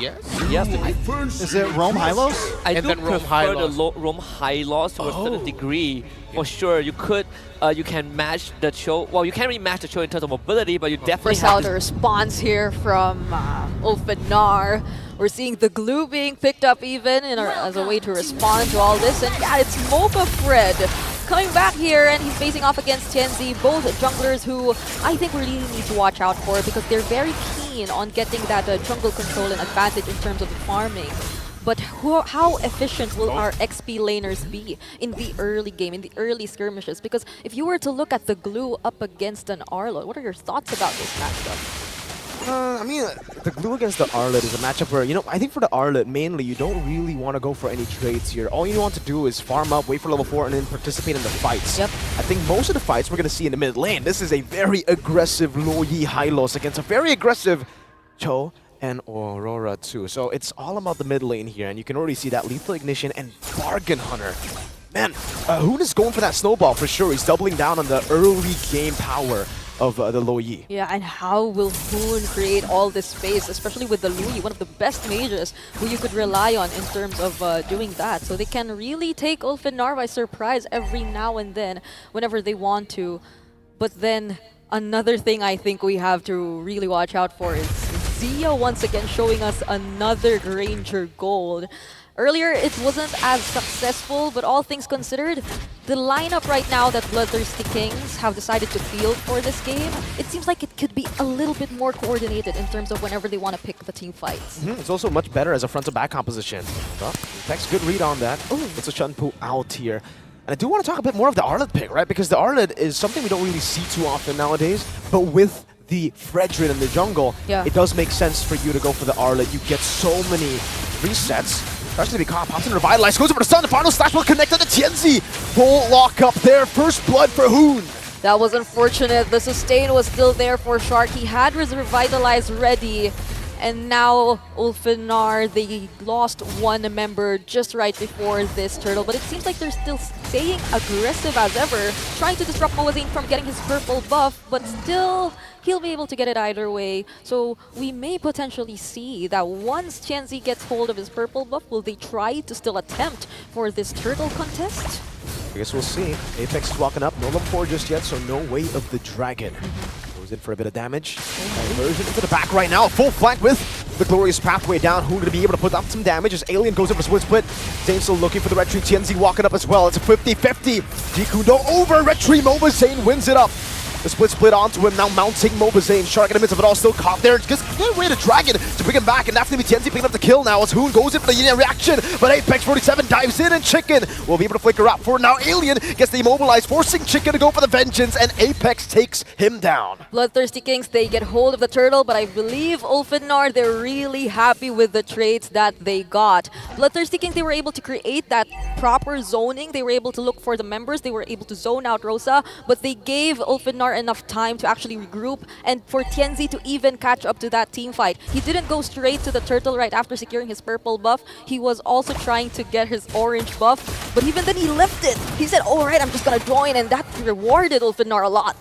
Yes. Yes. Is it Rome Hylos? I And do then Rome prefer the Hylos. Rome Hylos to a certain degree. For sure, you could, you can match the show. Well, you can't really match the show in terms of mobility, but you definitely We saw have the this. response here from ULFHEDNAR. We're seeing the glue being picked up even as a way to respond to all this. And yeah, it's MOBA Fred coming back here, and he's facing off against Tianzi, both junglers who I think we really need to watch out for because they're very keen on getting that jungle control and advantage in terms of the farming. But how efficient will our XP laners be in the early game, in the early skirmishes? Because if you were to look at the glue up against an Arlo, what are your thoughts about this matchup? I mean, the glue against the Arlet is a matchup where, you know, I think for the Arlet, mainly, you don't really want to go for any trades here. All you want to do is farm up, wait for level 4, and then participate in the fights. Yep. I think most of the fights we're going to see in the mid lane, this is a very aggressive Loyi Hylos against a very aggressive Cho and Aurora too. So it's all about the mid lane here, and you can already see that Lethal Ignition and Bargain Hunter. Man, Hoon is going for that snowball for sure. He's doubling down on the early game power of the Loyi. Yeah, and how will Hoon create all this space, especially with the Lui, one of the best mages who you could rely on in terms of doing that. So they can really take ULFHEDNAR by surprise every now and then, whenever they want to. But then another thing I think we have to really watch out for is Zia once again showing us another Granger Gold. Earlier, it wasn't as successful, but all things considered, the lineup right now that Bloodthirsty Kings have decided to field for this game, it seems like it could be a little bit more coordinated in terms of whenever they want to pick the team fights. It's also much better as a front-to-back composition. Tex, good read on that. It's a Shunpu out here. And I do want to talk a bit more of the Arlet pick, right? Because the Arlet is something we don't really see too often nowadays, but with the Fredrin in the jungle, it does make sense for you to go for the Arlet. You get so many resets. Especially to be caught, pops in Revitalize, goes over to Stun, the final slash will connect on the Tianzi. Full lock up there, first blood for Hoon. That was unfortunate. The sustain was still there for Shark. He had his Revitalize ready. And now ULFHEDNAR, they lost one member just right before this turtle. But it seems like they're still staying aggressive as ever, trying to disrupt Moazane from getting his purple buff, but still he'll be able to get it either way. So we may potentially see that once Tianzi gets hold of his purple buff, will they try to still attempt for this turtle contest? I guess we'll see. Apex is walking up, no level 4 just yet, so no way of the dragon. Goes in for a bit of damage. Diversion into the back right now, full flank with the glorious pathway down. Who's going to be able to put up some damage as Alien goes in for split. Zane still looking for the red tree. Tianzi walking up as well. It's a 50-50. Jikundo over red tree. Moazane wins it up. The split onto him, now mounting Moazane. Shark in the midst of it all, still caught there. Just get away the dragon to bring him back, and that's going to be Tianzi picking up the kill now as Hoon goes in for the Yin reaction. But Apex 47 dives in, and Chicken will be able to flicker up for now. Alien gets the immobilized, forcing Chicken to go for the vengeance, and Apex takes him down. Bloodthirsty Kings, they get hold of the turtle, but I believe ULFHEDNAR, they're really happy with the trades that they got. Bloodthirsty Kings, they were able to create that proper zoning. They were able to look for the members. They were able to zone out Rosa, but they gave ULFHEDNAR enough time to actually regroup and for Tianzi to even catch up to that team fight. He didn't go straight to the turtle right after securing his purple buff. He was also trying to get his orange buff, but even then he left it. He said, all right, I'm just gonna join, and that rewarded ULFHEDNAR a lot.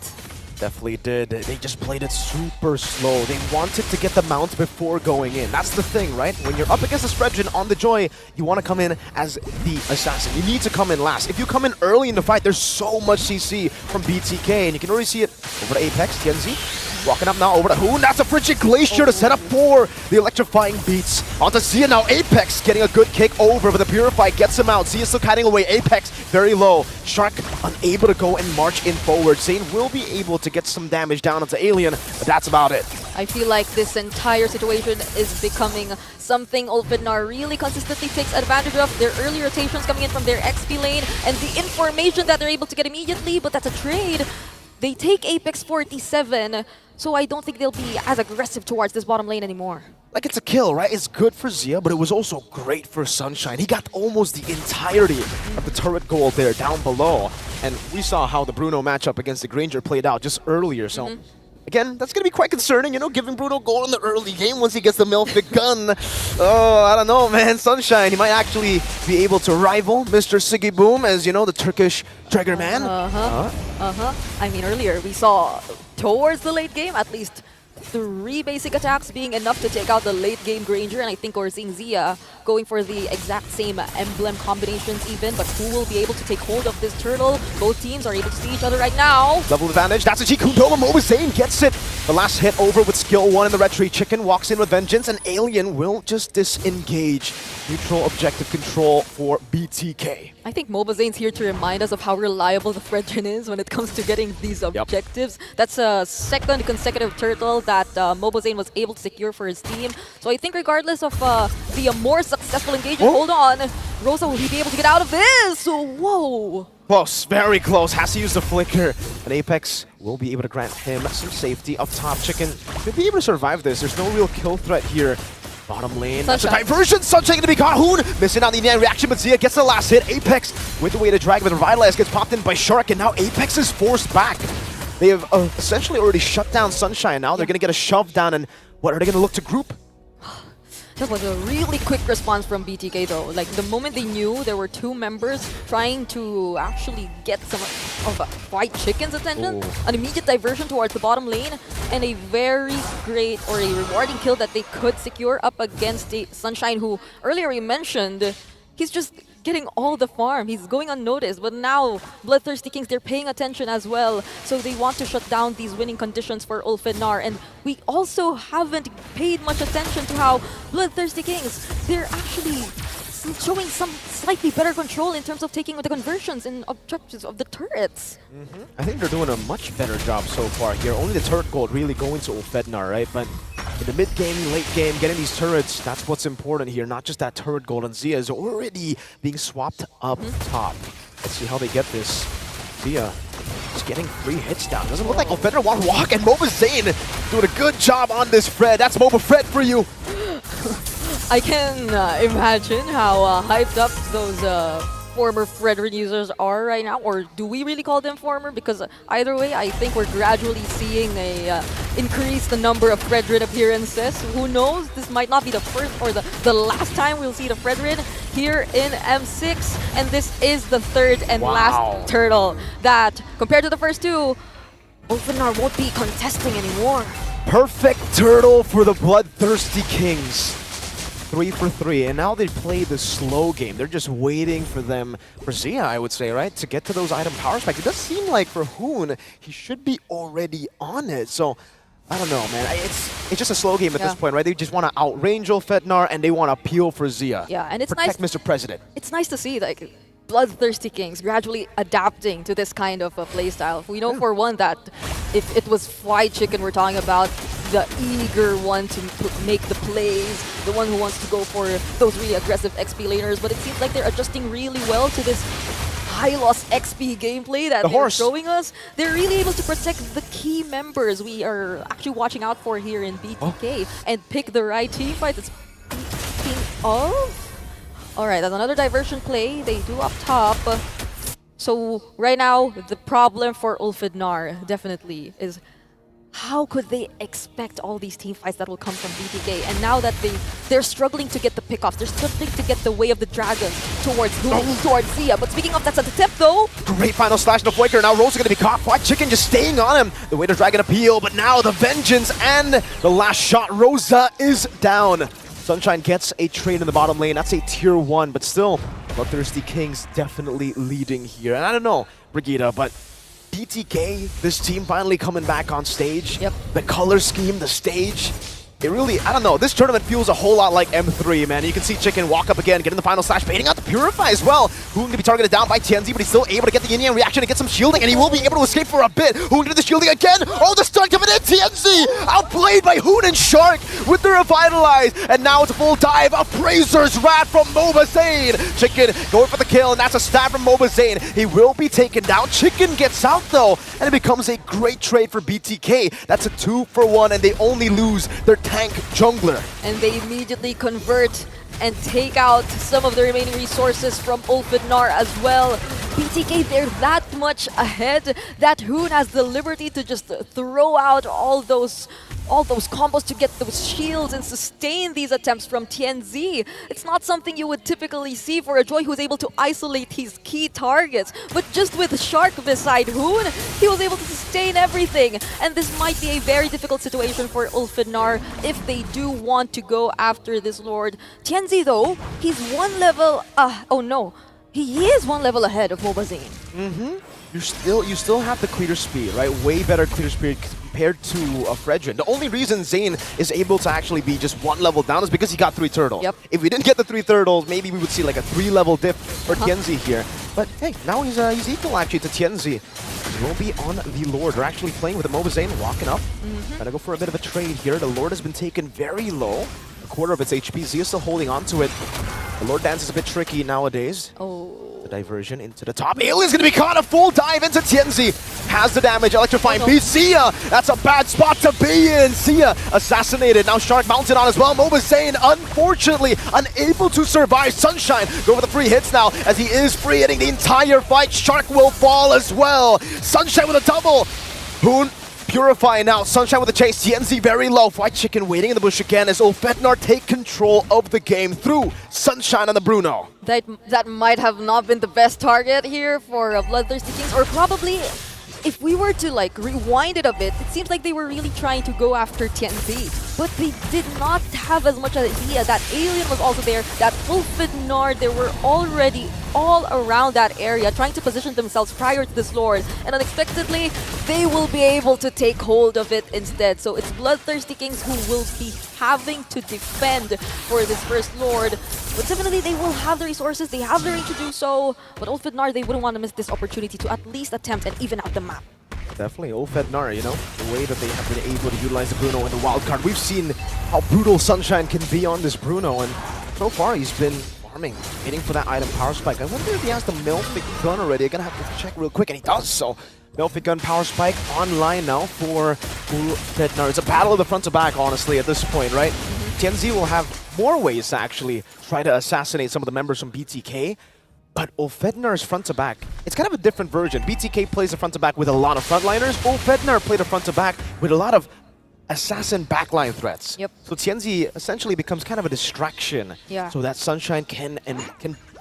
Definitely did. They just played it super slow. They wanted to get the mount before going in. That's the thing, right? When you're up against a Spreadgen on the Joy, you want to come in as the assassin. You need to come in last. If you come in early in the fight, there's so much CC from BTK, and you can already see it over to Apex, Tianzi. Walking up now over to Hoon. That's a Frigid Glacier to set up for the electrifying beats. Onto Zia now. Apex getting a good kick over, but the Purify gets him out. Zia still kiting away. Apex very low. Shark unable to go and march in forward. Zane will be able to get some damage down onto Alien, but that's about it. I feel like this entire situation is becoming something ULFHEDNAR really consistently takes advantage of. Their early rotations coming in from their XP lane and the information that they're able to get immediately, but that's a trade. They take Apex 47, so I don't think they'll be as aggressive towards this bottom lane anymore. Like, it's a kill, right? It's good for Zia, but it was also great for Sunshine. He got almost the entirety of the turret gold there down below. And we saw how the Bruno matchup against the Granger played out just earlier, so... Again, that's going to be quite concerning, you know, giving Bruno gold in the early game once he gets the Milfic gun. Oh, I don't know, man. Sunshine, he might actually be able to rival Mr. Siggy Boom as, you know, the Turkish Trigger Man. I mean, earlier we saw towards the late game, at least 3 basic attacks being enough to take out the late game Granger, and I think we're seeing Zia going for the exact same emblem combinations even, but who will be able to take hold of this turtle? Both teams are able to see each other right now. Level advantage, that's a G Kundoma, Mobazane gets it. The last hit over with skill 1 in the red tree. Chicken walks in with vengeance, and Alien will just disengage. Neutral objective control for BTK. I think Mobazane's here to remind us of how reliable the Fredrin is when it comes to getting these objectives. That's a second consecutive turtle that Mobazane was able to secure for his team. So I think regardless of the more successful engagement, hold on, Rosa will he be able to get out of this? Whoa! Close, very close. Has to use the flicker. And Apex will be able to grant him some safety up top. Chicken should be able to survive this. There's no real kill threat here. Bottom lane, that's a diversion. Sunshine gonna be caught. Hoon missing out the in reaction, but Zia gets the last hit. Apex with the way to drag, but Revitalize gets popped in by Shark, and now Apex is forced back. They have essentially already shut down Sunshine. Now they're gonna get a shove down, and what are they gonna look to group? That was a really quick response from BTK though. Like the moment they knew there were 2 members trying to actually get some of White Chicken's attention, an immediate diversion towards the bottom lane, and a very great or a rewarding kill that they could secure up against the Sunshine, who earlier we mentioned, he's just getting all the farm. He's going unnoticed, but now Bloodthirsty Kings, they're paying attention as well. So they want to shut down these winning conditions for ULFHEDNAR. And we also haven't paid much attention to how Bloodthirsty Kings, they're actually showing some slightly better control in terms of taking the conversions and objectives of the turrets. I think they're doing a much better job so far here. Only the turret gold really going to ULFHEDNAR, right? But in the mid game, late game, getting these turrets, that's what's important here. Not just that turret gold, and Zia is already being swapped up top. Let's see how they get this. Zia is getting 3 hits down. Doesn't look like ULFHEDNAR want to walk, and Mobazane doing a good job on this Fred. That's Moba Fred for you. I can imagine how hyped up those former Fredrin users are right now, or do we really call them former? Because either way, I think we're gradually seeing a increase the number of Fredrin appearances. Who knows? This might not be the first or the last time we'll see the Fredrin here in M6, and this is the 3rd and last turtle that, compared to the first 2, ULFHEDNAR won't be contesting anymore. Perfect turtle for the Bloodthirsty Kings. 3 for 3, and now they play the slow game. They're just waiting for Zia, I would say, right, to get to those item power spikes. It does seem like for Hoon, he should be already on it. So, I don't know, man. It's just a slow game at this point, right? They just want to outrange ULFHEDNAR, and they want to peel for Zia. Yeah, and it's Protect nice. Mr. President. It's nice to see, like, Bloodthirsty Kings gradually adapting to this kind of playstyle. We know for one that if it was White Chicken we're talking about, the eager one to make the plays, the one who wants to go for those really aggressive XP laners, but it seems like they're adjusting really well to this high loss XP gameplay that they're showing us. They're really able to protect the key members we are actually watching out for here in BTK and pick the right team fight. Speaking of, alright, that's another diversion play they do up top. So right now, the problem for ULFHEDNAR definitely is how could they expect all these team fights that will come from BTK? And now that they're struggling to get the pickoffs, they're struggling to get the way of the dragons towards Zia. But speaking of, that's at the tip though. Great final slash to Voiker. Now Rosa going to be caught. White Chicken just staying on him. The way to Dragon appeal, but now the vengeance and the last shot. Rosa is down. Sunshine gets a trade in the bottom lane. That's a tier 1, but still, Bloodthirsty Kings definitely leading here. And I don't know, Brigitte, but BTK, this team finally coming back on stage. The color scheme, the stage. It really, I don't know, this tournament feels a whole lot like M3, man. You can see Chicken walk up again, getting the final slash, baiting out the Purify as well. Hoon gonna be targeted down by TNZ, but he's still able to get the yin-yang reaction and get some shielding, and he will be able to escape for a bit. Hoon gonna do the shielding again. Oh, the stun coming in, TNZ! Outplayed by Hoon and Shark with the Revitalize, and now it's a full dive. Appraiser's Wrath from Mobazane. Chicken going for the kill, and that's a stab from Mobazane. He will be taken down. Chicken gets out though, and it becomes a great trade for BTK. That's a 2 for 1, and they only lose their tank jungler. And they immediately convert and take out some of the remaining resources from ULFHEDNAR as well. BTK, they're that much ahead that Hoon has the liberty to just throw out all those all those combos to get those shields and sustain these attempts from TNZ. It's not something you would typically see for a Joy who's able to isolate his key targets. But just with Shark beside Hoon, he was able to sustain everything. And this might be a very difficult situation for ULFHEDNAR if they do want to go after this Lord. TNZ though, he's one level, oh no, he is one level ahead of Mobazane. You still have the clear speed, right? Way better clear speed compared to Fredrin. The only reason Zane is able to actually be just one level down is because he got 3 turtles. Yep. If we didn't get the 3 turtles, maybe we would see like a 3-level dip for Tianzi here. But hey, now he's equal actually to Tianzi. He will be on the Lord. They're actually playing with the Mobazane, walking up. Trying to go for a bit of a trade here. The Lord has been taken very low. A quarter of its HP. Zia still holding on to it. The Lord dance is a bit tricky nowadays. The diversion into the top. Alien's gonna be caught. A full dive into Tianzi. Has the damage. Electrifying beast. Zia! That's a bad spot to be in. Zia assassinated. Now Shark mounted on as well. Mobazane, unfortunately, unable to survive. Sunshine go for the free hits now as he is free hitting the entire fight. Shark will fall as well. Sunshine with a double. Hoon purifying now. Sunshine with the chase. TNZ very low. White Chicken waiting in the bush again as ULFHEDNAR take control of the game through Sunshine on the Bruno. That might have not been the best target here for Bloodthirsty Kings, or probably if we were to like rewind it a bit, it seems like they were really trying to go after TNZ, but they did not have as much idea that Alien was also there, that ULFHEDNAR, they were already all around that area trying to position themselves prior to this Lord, and unexpectedly they will be able to take hold of it instead. So it's Bloodthirsty Kings who will be having to defend for this first Lord, but definitely they will have the resources, they have the range to do so, but ULFHEDNAR, they wouldn't want to miss this opportunity to at least attempt and even out the map. Definitely, ULFHEDNAR, you know, the way that they have been able to utilize the Bruno in the wild card. We've seen how brutal Sunshine can be on this Bruno, and so far he's been farming, waiting for that item power spike. I wonder if he has the Melfic gun already. I'm gonna have to check real quick, and he does so. Melfic gun power spike online now for ULFHEDNAR. It's a battle of the front to back, honestly, at this point, right? TNZ will have more ways to actually try to assassinate some of the members from BTK. But ULFHEDNAR's front to back, it's kind of a different version. BTK plays the front to back with a lot of frontliners. ULFHEDNAR played a front to back with a lot of assassin backline threats. Yep. So TNZ essentially becomes kind of a distraction. Yeah. So that Sunshine can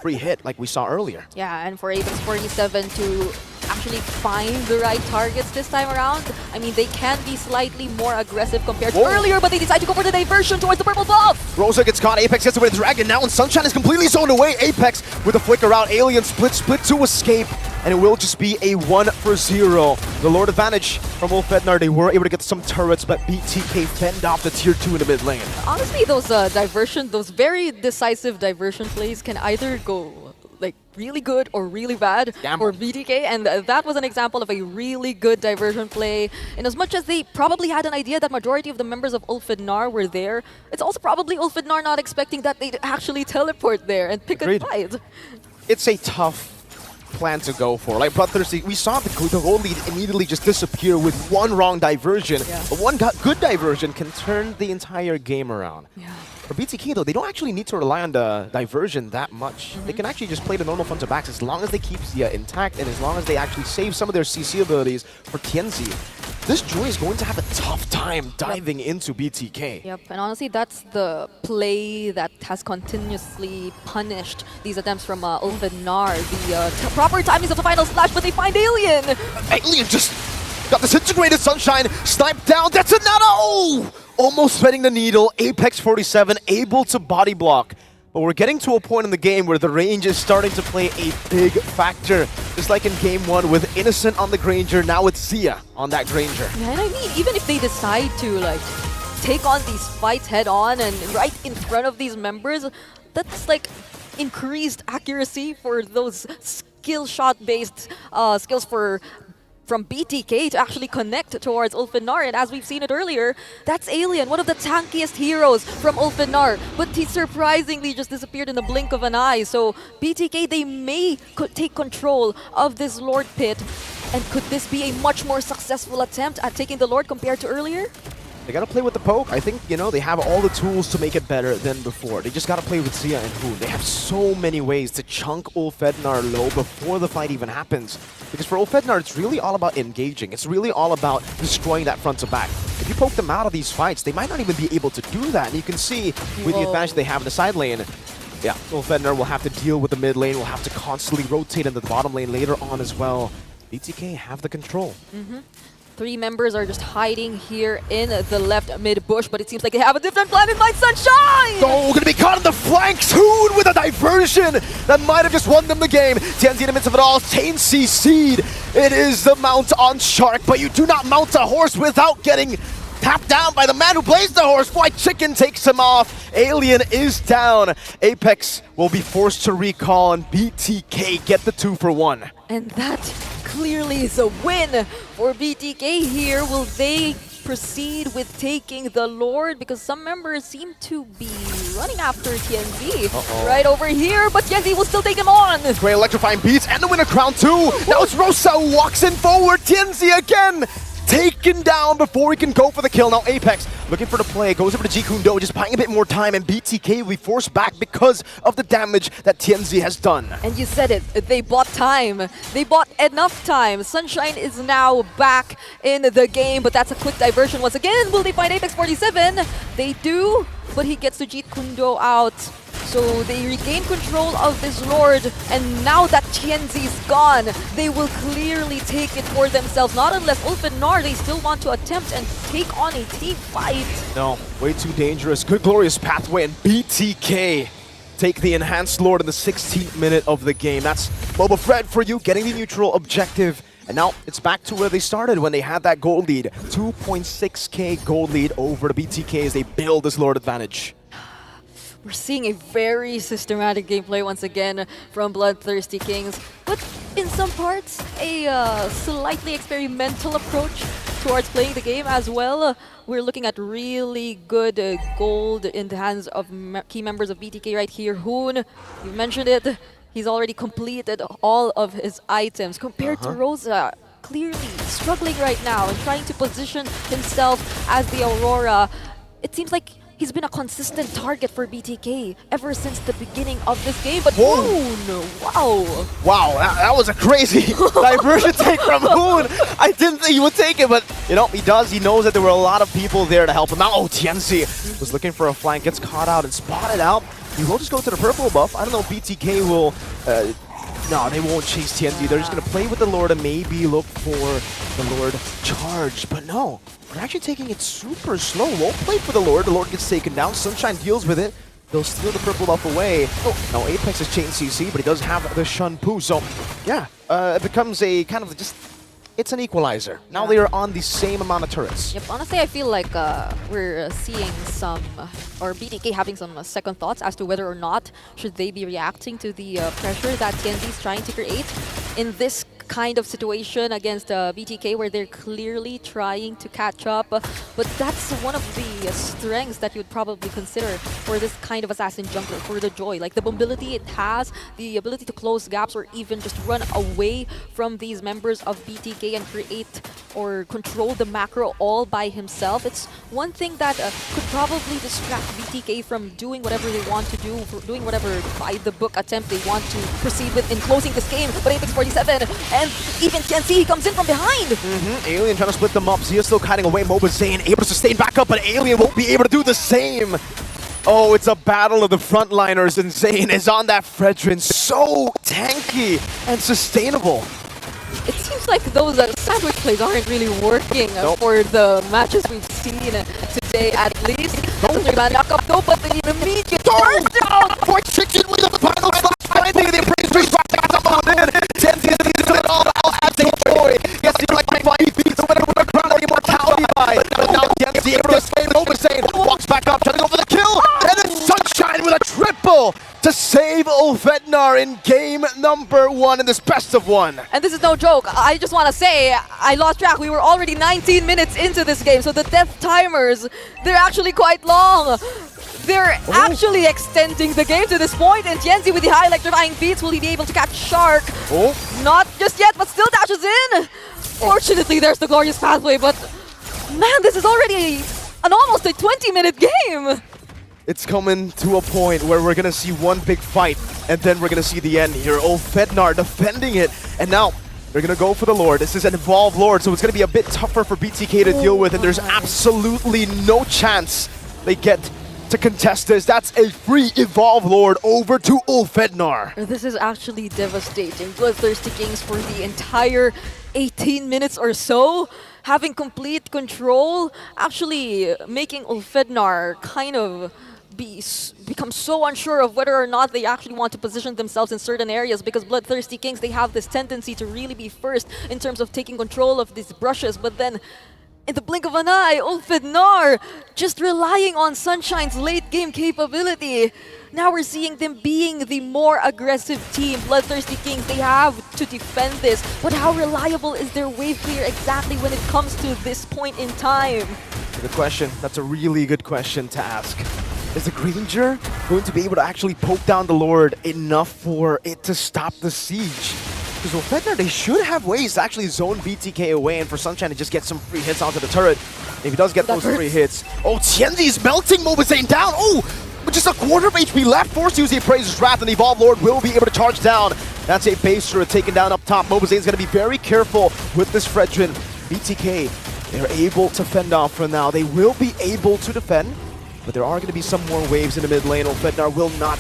free hit like we saw earlier. Yeah, and for Apex 47 to actually find the right targets this time around, I mean, they can be slightly more aggressive compared to earlier, but they decide to go for the diversion towards the purple buff. Rosa gets caught, Apex gets away with the Dragon now, and Sunshine is completely zoned away. Apex with a flicker out, Alien split to escape, and it will just be a 1-for-0. The Lord advantage from ULFHEDNAR, they were able to get some turrets, but BTK fend off the tier 2 in the mid lane. Honestly, those those very decisive diversion plays can either go like really good or really bad for BTK, and that was an example of a really good diversion play. In as much as they probably had an idea that majority of the members of ULFHEDNAR were there, it's also probably ULFHEDNAR not expecting that they'd actually teleport there and pick a fight. It's a tough plan to go for. Like Bloodthirsty, we saw the gold lead immediately just disappear with one wrong diversion. Yeah. But one good diversion can turn the entire game around. Yeah. For BTK though, they don't actually need to rely on the diversion that much. They can actually just play the normal front to backs as long as they keep Zia intact and as long as they actually save some of their CC abilities for TNZ. This Joy is going to have a tough time diving into BTK. Yep, and honestly, that's the play that has continuously punished these attempts from ULFHEDNAR. The proper timings of the final splash, but they find Alien! Alien just got disintegrated. Sunshine sniped down. That's another. Oh! Almost threading the needle. Apex 47 able to body block. But we're getting to a point in the game where the range is starting to play a big factor. Just like in game 1 with Innocent on the Granger, now it's Zia on that Granger. Yeah, and I mean, even if they decide to like take on these fights head on and right in front of these members, that's like increased accuracy for those skill shot based skills from BTK to actually connect towards ULFHEDNAR, and as we've seen it earlier, that's Alien, one of the tankiest heroes from ULFHEDNAR, but he surprisingly just disappeared in the blink of an eye. So BTK, they may take control of this Lord Pit, and could this be a much more successful attempt at taking the Lord compared to earlier? They gotta play with the poke. I think, you know, they have all the tools to make it better than before. They just gotta play with Zia and Hoon. They have so many ways to chunk ULFHEDNAR low before the fight even happens. Because for ULFHEDNAR, it's really all about engaging. It's really all about destroying that front to back. If you poke them out of these fights, they might not even be able to do that. And you can see with the advantage they have in the side lane, yeah, ULFHEDNAR will have to deal with the mid lane, will have to constantly rotate into the bottom lane later on as well. BTK have the control. 3 members are just hiding here in the left mid bush, but it seems like they have a different plan in mind. Sunshine! Oh, gonna be caught in the flanks. Hoon with a diversion that might have just won them the game. TNZ in the midst of it all, Chain CC'd. It is the mount on Shark, but you do not mount a horse without getting tapped down by the man who plays the horse. White Chicken takes him off. Alien is down. Apex will be forced to recall, and BTK get the 2 for 1. And that clearly is a win for BTK here. Will they proceed with taking the Lord? Because some members seem to be running after TNZ right over here, but TNZ will still take him on. Great electrifying beats and the winner crown too. Now it's Rosa who walks in forward. TNZ again taken down before he can go for the kill. Now Apex looking for the play, goes over to Ji Kundo, just buying a bit more time, and BTK will be forced back because of the damage that TNZ has done. And you said it, they bought time. They bought enough time. Sunshine is now back in the game, but that's a quick diversion once again. Will they find Apex 47? They do, but he gets to Ji Kundo out. So they regain control of this Lord, and now that TNZ is gone, they will clearly take it for themselves. Not unless ULFHEDNAR, they still want to attempt and take on a team fight. No, way too dangerous. Good glorious pathway, and BTK take the enhanced Lord in the 16th minute of the game. That's Boba Fred for you, getting the neutral objective. And now it's back to where they started when they had that gold lead. 2.6k gold lead over the BTK as they build this Lord advantage. We're seeing a very systematic gameplay once again from Bloodthirsty Kings, but in some parts, a slightly experimental approach towards playing the game as well. We're looking at really good gold in the hands of key members of BTK right here. Hoon, you mentioned it, he's already completed all of his items compared to Rosa. Clearly struggling right now and trying to position himself as the Aurora. It seems like he's been a consistent target for BTK ever since the beginning of this game, but Hoon, wow! Wow, that was a crazy diversion take from Hoon. I didn't think he would take it, but you know, he does. He knows that there were a lot of people there to help him out. Oh, TNZ was looking for a flank, gets caught out and spotted out. He will just go to the purple buff. I don't know if BTK will... no, they won't chase TNZ. They're just going to play with the Lord and maybe look for the Lord charge, but no. They're actually taking it super slow. Won't play for the Lord. The Lord gets taken down. Sunshine deals with it. They'll steal the purple buff away. Oh, now Apex is chain CC, but he does have the Shun Poo. So, yeah, it becomes a kind of just... It's an equalizer. Now they are on the same amount of turrets. Yep, honestly, I feel like we're seeing some, or BTK having some second thoughts as to whether or not should they be reacting to the pressure that TNZ is trying to create in this kind of situation against BTK, where they're clearly trying to catch up. But that's one of the strengths that you'd probably consider for this kind of assassin jungler, for the Joy. Like the mobility it has, the ability to close gaps or even just run away from these members of BTK and create or control the macro all by himself. It's one thing that could probably distract BTK from doing whatever they want to do, doing whatever by the book attempt they want to proceed with in closing this game. But Apex 47 and even TNZ, he comes in from behind. Alien trying to split them up. Zia still kiting away. Moba Zane able to sustain back up, but Alien won't be able to do the same. Oh, it's a battle of the frontliners, and Zane is on that Fredrin. So tanky and sustainable. It seems like those sandwich plays aren't really working for the matches we've seen today, at least. Man knock up though, but the immediate turn down! White Chicken with the final slash, finding the appraised TNZ is doing it all else as they enjoy. Yes, he like my fight beats the winner with a crown or immortality by. But now TNZ able to escape, and Moba Zane walks back up, trying to go for the kill, and then Sunshine with a triple to save ULFHEDNAR in game number 1 in this best of 1. And this is no joke. I just want to say, I lost track. We were already 19 minutes into this game, so the death timers, they're actually quite long. They're actually extending the game to this point, and TNZ with the high electrifying beats, will he be able to catch Shark? Not just yet, but still dashes in. Fortunately, there's the glorious pathway, but man, this is already an almost a 20-minute game. It's coming to a point where we're gonna see one big fight, and then we're gonna see the end here. ULFHEDNAR defending it, and now they're gonna go for the Lord. This is an Evolved Lord, so it's gonna be a bit tougher for BTK to deal with, and there's absolutely no chance they get to contest this. That's a free Evolved Lord over to ULFHEDNAR. This is actually devastating. Bloodthirsty Kings for the entire 18 minutes or so, having complete control, actually making ULFHEDNAR kind of become so unsure of whether or not they actually want to position themselves in certain areas, because Bloodthirsty Kings, they have this tendency to really be first in terms of taking control of these brushes, but then in the blink of an eye, ULFHEDNAR just relying on Sunshine's late game capability. Now we're seeing them being the more aggressive team. Bloodthirsty Kings, they have to defend this, but how reliable is their wave clear exactly when it comes to this point in time? Good question. That's a really good question to ask. Is the Granger going to be able to actually poke down the Lord enough for it to stop the siege? Because ULFHEDNAR, they should have ways to actually zone BTK away and for Sunshine to just get some free hits onto the turret. If he does get those free hits. Oh, Tianzi's melting Mobazane down. Oh, with just a quarter of HP left, forced to use the Appraiser's Wrath, and the Evolved Lord will be able to charge down. That's a base turret taken down up top. Mobazane's going to be very careful with this Fredrin. BTK, they're able to fend off for now. They will be able to defend, but there are going to be some more waves in the mid lane. ULFHEDNAR will not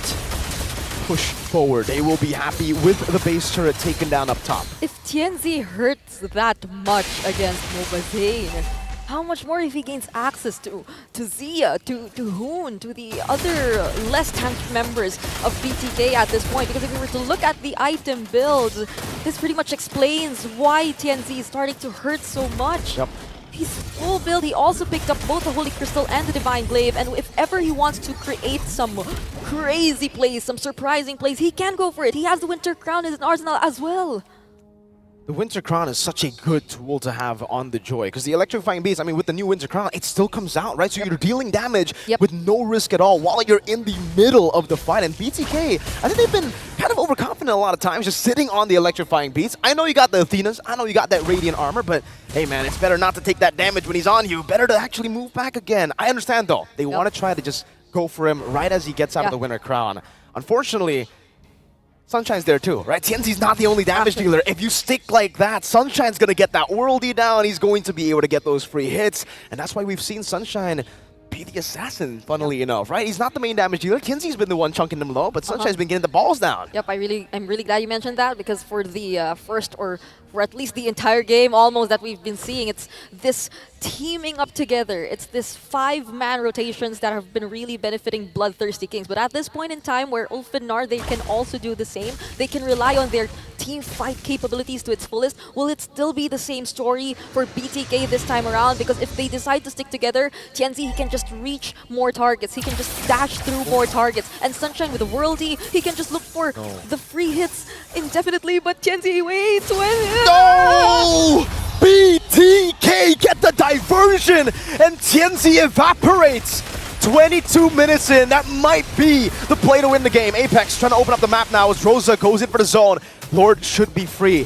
push forward. They will be happy with the base turret taken down up top. If Tianzi hurts that much against Mobazane, how much more if he gains access to Zia, to Hoon, to the other less tanked members of BTK at this point? Because if we were to look at the item builds, this pretty much explains why Tianzi is starting to hurt so much. Yep. He's full build. He also picked up both the Holy Crystal and the Divine Glaive, and if ever he wants to create some crazy plays, some surprising plays, he can go for it. He has the Winter Crown in his arsenal as well. The Winter Crown is such a good tool to have on the Joy, because the Electrifying Beast, I mean, with the new Winter Crown, it still comes out, right? So you're dealing damage with no risk at all while you're in the middle of the fight. And BTK, I think they've been kind of overconfident a lot of times, just sitting on the Electrifying Beast. I know you got the Athenas, I know you got that Radiant Armor, but hey man, it's better not to take that damage when he's on you. Better to actually move back again. I understand though, they want to try to just go for him right as he gets out of the Winter Crown. Unfortunately, Sunshine's there too, right? Tianzi's not the only damage dealer. If you stick like that, Sunshine's going to get that worldie down. He's going to be able to get those free hits. And that's why we've seen Sunshine be the assassin, funnily enough, right? He's not the main damage dealer. Tianzi's been the one chunking them low, but Sunshine's been getting the balls down. Yep, I'm really glad you mentioned that, because for the first, or for at least the entire game almost that we've been seeing, it's this teaming up together. It's this 5-man rotations that have been really benefiting Bloodthirsty Kings. But at this point in time where ULFHEDNAR, they can also do the same. They can rely on their team fight capabilities to its fullest. Will it still be the same story for BTK this time around? Because if they decide to stick together, Tianzi, he can just reach more targets. He can just dash through more targets. And Sunshine with the Worldie, he can just look for the free hits indefinitely. But Tianzi waits when... No! BTK get the diversion, and Tianzi evaporates. 22 minutes in, that might be the play to win the game. Apex trying to open up the map now as Rosa goes in for the zone. Lord should be free.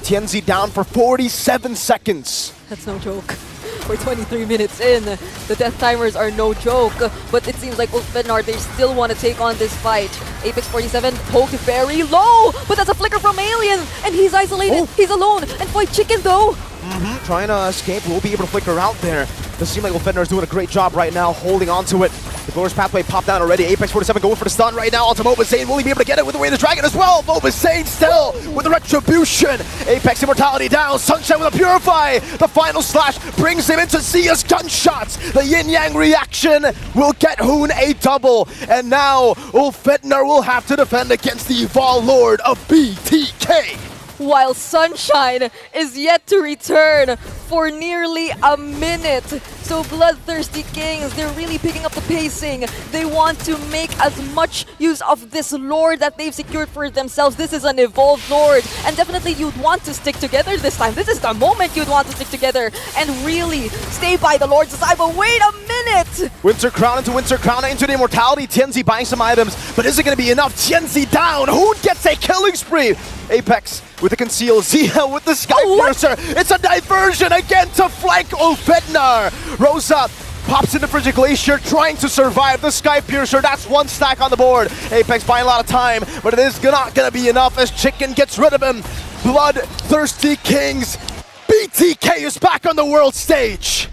Tianzi down for 47 seconds. That's no joke. We're 23 minutes in. The death timers are no joke, but it seems like ULFHEDNAR, they still want to take on this fight. Apex 47 poked very low, but that's a flicker from Alien, and he's isolated, he's alone, and Fight Chicken though. Trying to escape, will be able to flicker out there. Does seem like ULFHEDNAR is doing a great job right now, holding on to it. The Glorious Pathway popped down already. Apex 47 going for the stun right now onto Mobazane. Will he be able to get it with the Way of the Dragon as well? Mobazane still with the Retribution. Apex Immortality down. Sunshine with a Purify. The final slash brings him into Zia's gunshots. The yin-yang reaction will get Hoon a double. And now ULFHEDNAR will have to defend against the Evolved Lord of BTK. While Sunshine is yet to return for nearly a minute. So Bloodthirsty Kings, they're really picking up the pacing. They want to make as much use of this Lord that they've secured for themselves. This is an Evolved Lord, and definitely you'd want to stick together this time. This is the moment you'd want to stick together and really stay by the Lord's side. But wait a minute! Winter Crown into the Immortality. Tianzi buying some items, but is it going to be enough? Tianzi down. Who gets a killing spree? Apex with the conceal, Zia with the Sky Piercer. It's a diversion again to flank ULFHEDNAR. Rosa Pops into Frigid Glacier, trying to survive the Sky Piercer. That's one stack on the board. Apex buying a lot of time, but it is not gonna be enough as Chicken gets rid of him. Bloodthirsty Kings. BTK is back on the world stage.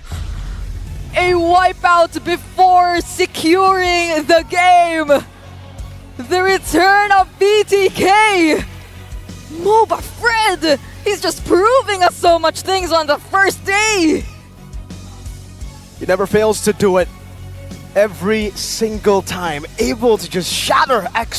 A wipeout before securing the game. The return of BTK. MOBA Fred, he's just proving us so much things on the first day. He never fails to do it every single time. Able to just shatter X.